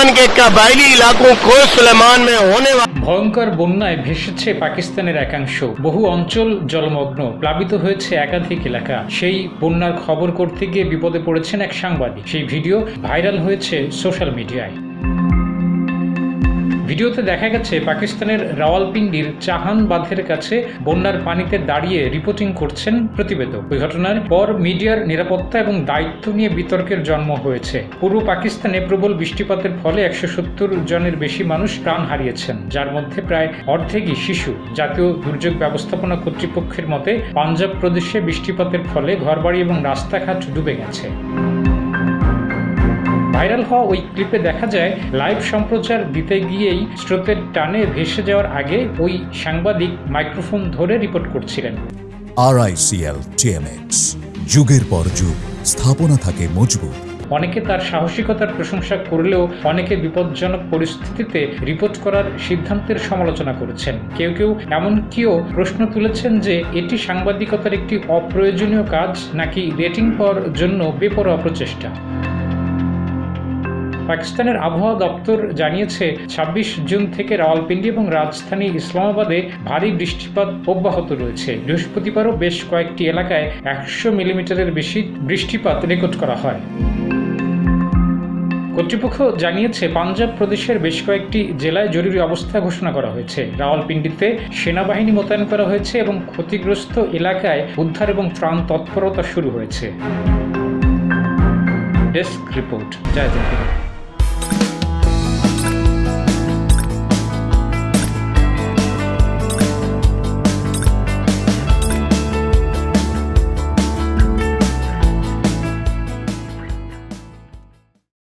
पाकिस्तान के कबायली इलाकों को सुलेमान में होने वाले ভয়ঙ্কর বন্যায় ভেসেছে পাকিস্তানের একাংশ। বহু অঞ্চল জলমগ্ন, প্লাবিত হয়েছে একাধিক এলাকা। সেই বন্যার খবর করতে গিয়ে বিপদে পড়েছেন এক সাংবাদিক। সেই ভিডিও ভাইরাল হয়েছে সোশ্যাল মিডিয়ায়। ভিডিওতে দেখা গেছে পাকিস্তানের রাওয়ালপিন্ডির চাহান বাঁধের কাছে বন্যার পানিতে দাঁড়িয়ে রিপোর্টিং করছেন প্রতিবেদক। ওই ঘটনার পর মিডিয়ার নিরাপত্তা এবং দায়িত্ব নিয়ে বিতর্কের জন্ম হয়েছে। পূর্ব পাকিস্তানে প্রবল বৃষ্টিপাতের ফলে 170 জনের বেশি মানুষ প্রাণ হারিয়েছেন, যার মধ্যে প্রায় অর্ধেকই শিশু। জাতীয় দুর্যোগ ব্যবস্থাপনা কর্তৃপক্ষের মতে পাঞ্জাব প্রদেশে বৃষ্টিপাতের ফলে ঘরবাড়ি এবং রাস্তাঘাট ডুবে গেছে। ভাইরাল হওয়া ওই ক্লিপে দেখা যায় লাইভ সম্প্রচার দিতে গিয়েই স্রোতের টানে ভেসে যাওয়ার আগে ওই সাংবাদিক মাইক্রোফোন ধরে রিপোর্ট করছিলেন। RICL TMX, যুগের পর যুগ স্থাপনা থাকে মজবুত। অনেকে তার সাহসিকতার প্রশংসা করলেও অনেকে বিপজ্জনক পরিস্থিতিতে রিপোর্ট করার সিদ্ধান্তের সমালোচনা করেছেন। কেউ কেউ এমনকিও প্রশ্ন তুলেছেন যে এটি সাংবাদিকতার একটি অপ্রয়োজনীয় কাজ নাকি রেটিং পাওয়ার জন্য বেপরোয়া প্রচেষ্টা। পাকিস্তানের আবহাওয়া দপ্তর জানিয়েছে 26 জুন থেকে রাওয়ালপিন্ডি এবং রাজধানী ইসলামাবাদে ভারী বৃষ্টিপাত অব্যাহত রয়েছে। বৃহস্পতিবারও বেশ কয়েকটি এলাকায় 100 মিলিমিটারের বেশি বৃষ্টিপাত রেকর্ড করা হয়। কর্তৃপক্ষ জানিয়েছে পাঞ্জাব প্রদেশের বেশ কয়েকটি জেলায় জরুরি অবস্থা ঘোষণা করা হয়েছে। রাওয়ালপিন্ডিতে সেনাবাহিনী মোতায়েন করা হয়েছে এবং ক্ষতিগ্রস্ত এলাকায় উদ্ধার এবং ত্রাণ তৎপরতা শুরু হয়েছে। ডেস্ক রিপোর্ট, জয় হিন্দ।